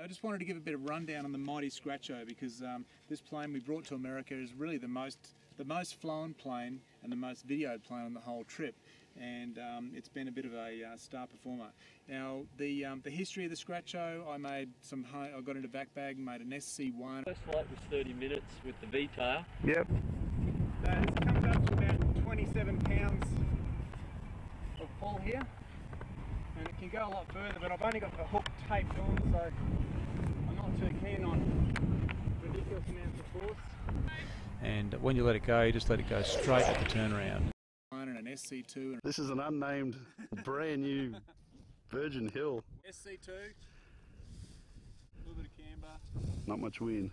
I just wanted to give a bit of rundown on the mighty Scratchooo because this plane we brought to America is really the most flown plane and the most videoed plane on the whole trip, and it's been a bit of a star performer. Now the history of the Scratchooo, I got into back bag, made an SC1. First flight was 30 minutes with the V-tail. Yep. So it comes up to about 27 pounds of pull here, and it can go a lot further, but I've only got the hook taped on, so I'm not too keen on ridiculous amounts of force. And when you let it go, you just let it go straight at the turnaround. And an SC2. This is an unnamed, brand new Virgin Hill. SC2, a little bit of camber. Not much wind.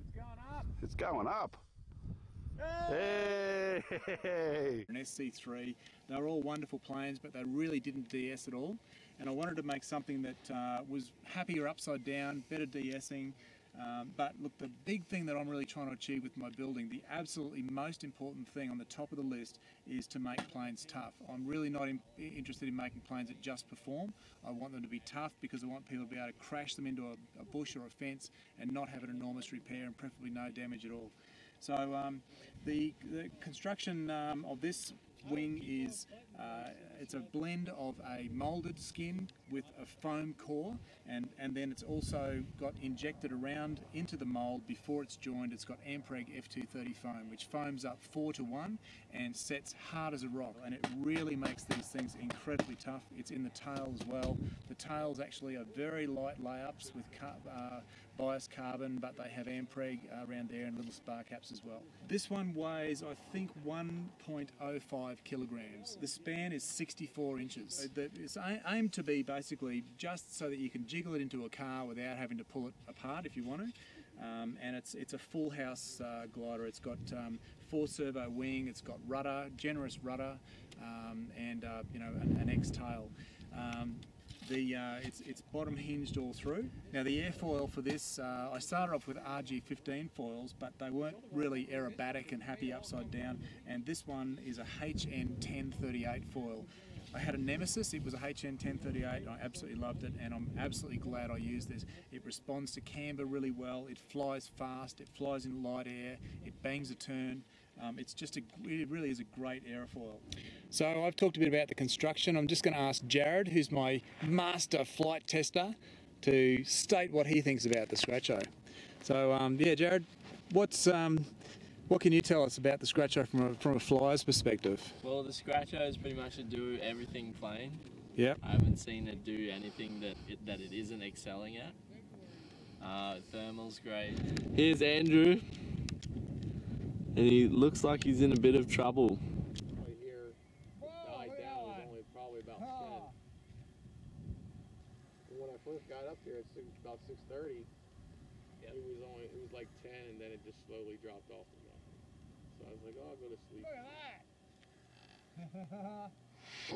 It's going up. It's going up. Hey! An SC3, they were all wonderful planes, but they really didn't DS at all. And I wanted to make something that was happier upside down, better DSing. But look, the big thing that I'm really trying to achieve with my building, the absolutely most important thing on the top of the list, is to make planes tough. I'm really not interested in making planes that just perform. I want them to be tough because I want people to be able to crash them into a bush or a fence and not have an enormous repair, and preferably no damage at all. So the construction of this wing is it's a blend of a moulded skin with a foam core, and then it's also got injected around into the mould before it's joined. It's got Ampreg F230 foam, which foams up 4:1 and sets hard as a rock, and it really makes these things incredibly tough. It's in the tail as well. The tails actually are very light layups with bias carbon, but they have Ampreg around there and little spar caps as well. This one weighs, I think, 1.05 kilograms. The span is 64 inches. It's aimed to be basically just so that you can jiggle it into a car without having to pull it apart if you want to. And it's a full house glider. It's got 4-servo wing. It's got rudder, generous rudder, and you know, an X tail. It's bottom hinged all through. Now the airfoil for this, I started off with RG15 foils, but they weren't really aerobatic and happy upside down, and this one is a HN1038 foil. I had a Nemesis, it was a HN1038, and I absolutely loved it, and I'm absolutely glad I used this. It responds to camber really well, it flies fast, it flies in light air, it bangs a turn. It really is a great aerofoil. So I've talked a bit about the construction. I'm just going to ask Jared, who's my master flight tester, to state what he thinks about the Scratchooo. So yeah, Jared, what can you tell us about the Scratchooo from a flyer's perspective? Well, the Scratchooo is pretty much a do everything plane. Yep. I haven't seen it do anything that it isn't excelling at. Thermal's great. Here's Andrew. And he looks like he's in a bit of trouble. Right here, died down, was only probably about 10. And when I first got up here at about 6:30, it was like 10, and then it just slowly dropped off again. So I was like, oh, I'll go to sleep.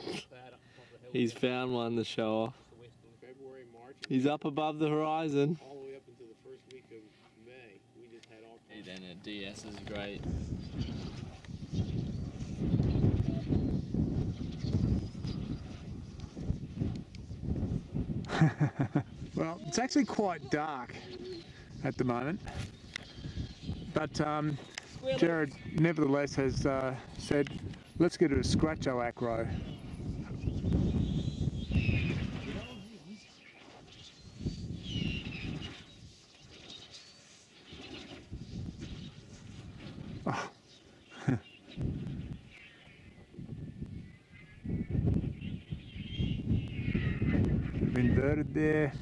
Look at that. He's found one to show off. February, March. He's up above the horizon. All the way up until the first week of May. We just had all kinds. Then a DS is great. Well, it's actually quite dark at the moment, but Jared nevertheless has said, let's get a Scratchooo acro. Oh. Inverted there,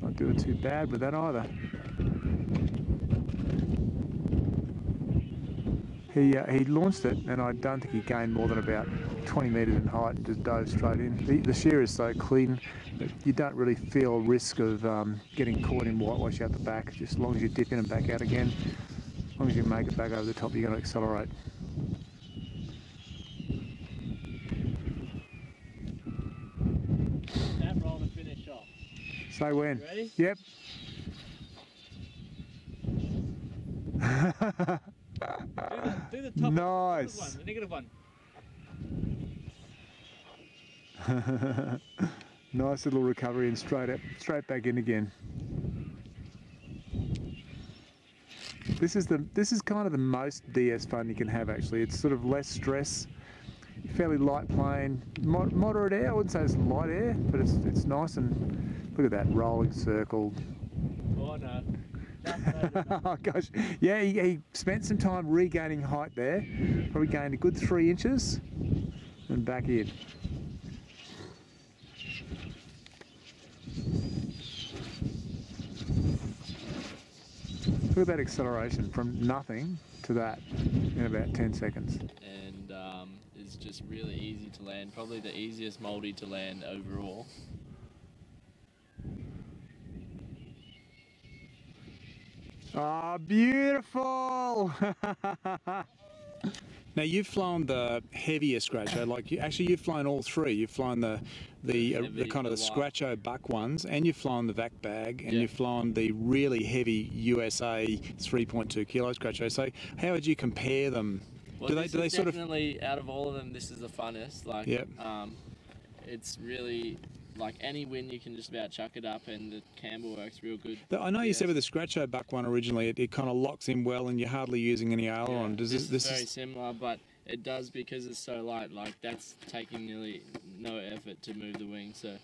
not doing too bad with that either. He launched it, and I don't think he gained more than about 20 metres in height and just dove straight in. The shear is so clean that you don't really feel a risk of getting caught in whitewash out the back. Just as long as you dip in and back out again, as long as you make it back over the top, you're going to accelerate. That roll to finish off. Say when. Ready? Yep. Do the top nice. one, the negative one. Nice little recovery and straight back in again. This is kind of the most DS fun you can have actually. It's sort of less stress, fairly light plane, moderate air. I wouldn't say it's light air, but it's nice, and look at that rolling circle. Oh no. Oh gosh, yeah, he spent some time regaining height there. Probably gained a good 3 inches and back in. Look at that acceleration from nothing to that in about 10 seconds. And it's just really easy to land. Probably the easiest multi to land overall. Oh, beautiful! Now you've flown the heavier Scratchooo, like you've flown all three. You've flown the kind of the Scratchooo buck ones, and you've flown the vac bag, and you've flown the really heavy USA 3.2 kilo Scratchooo. So how would you compare them? Well, do they sort of definitely out of all of them, this is the funnest. Like, it's really like any wind you can just about chuck it up, and the camber works real good. I know you said with the Scratchooo buck one originally, it kind of locks in well, and you're hardly using any aileron. This is very similar, but it does because it's so light. Like that's taking nearly no effort to move the wing, so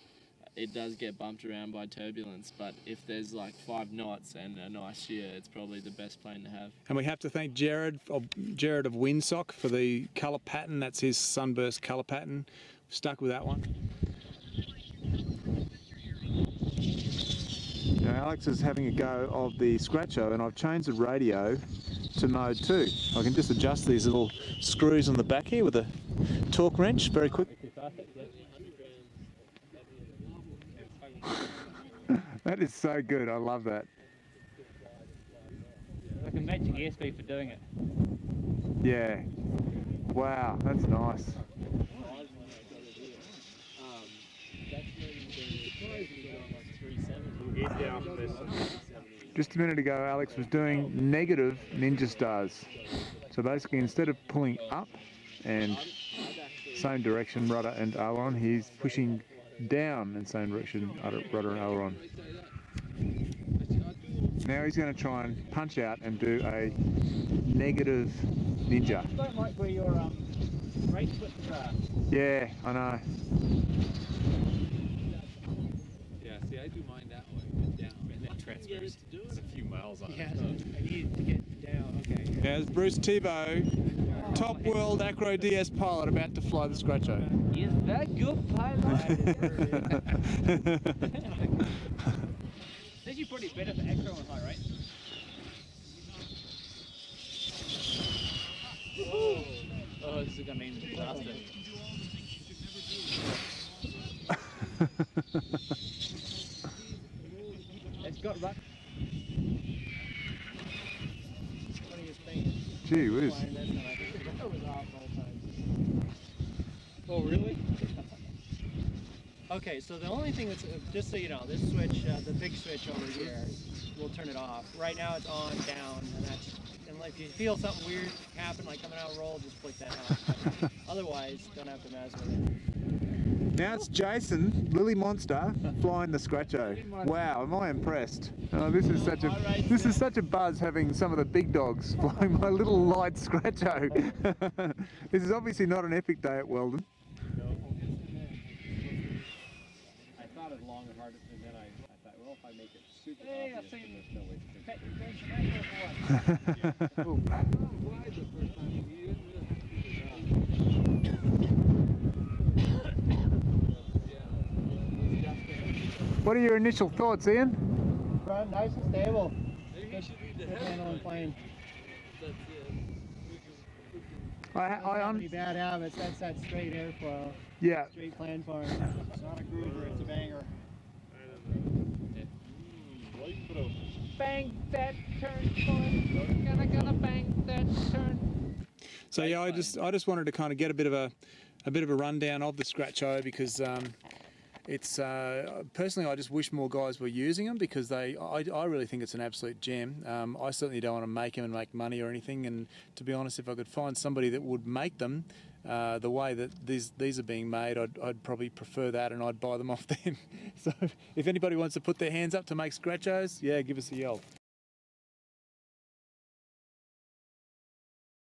it does get bumped around by turbulence. But if there's like 5 knots and a nice shear, it's probably the best plane to have. And we have to thank Jared of Windsock for the colour pattern. That's his sunburst colour pattern. Stuck with that one. Now Alex is having a go of the Scratchooo, and I've changed the radio to mode 2. I can just adjust these little screws on the back here with a torque wrench very quick. That is so good, I love that. Like a magic airspeed for doing it. Yeah. Wow, that's nice. Just a minute ago, Alex was doing negative ninja stars. So basically, instead of pulling up and same direction rudder and aileron, he's pushing down in same direction rudder and aileron. Now he's going to try and punch out and do a negative ninja. I don't like where your brake slips are. Yeah, I know. Yeah, see, I do mine that way, down. And then transfers. It's a few miles on Yeah, it. I need to get down. Okay. There's Bruce Thibault, top world Acro DS pilot, about to fly the Scratchooo. Is that good pilot? Says you're pretty better for Acro and high, right? Whoa. Oh, this is gonna mean disaster. It's got run. Gee whiz. Oh, really? Okay, so the only thing that's, just so you know, this switch, the big switch over here, we'll turn it off. Right now it's on, down, and that's, and if you feel something weird happen, like coming out of roll, just flick that off. Otherwise, don't have to mess with it. Now it's Jason, Lily Monster, flying the Scratchooo. Wow, am I impressed? Oh, this is such a buzz having some of the big dogs flying my little light Scratchooo. This is obviously not an epic day at Weldon. I thought it long and hard, and then I thought, well, if I make it super obvious, then there's no way to Oh. Why the first time you didn't What are your initial thoughts, Ian? Run nice and stable. Maybe you should read the Good handling plane. That's I Any bad habits, that's that straight airfoil. Yeah. Straight plane farm. It's not a groover, it's a banger. Bang that turn, boy. Gonna bang that turn. So yeah, I just wanted to kind of get a bit of a rundown of the Scratchooo because it's personally, I just wish more guys were using them because I really think it's an absolute gem. I certainly don't want to make them and make money or anything. And to be honest, if I could find somebody that would make them the way that these are being made, I'd probably prefer that, and I'd buy them off them. So if anybody wants to put their hands up to make Scratchoos, yeah, give us a yell.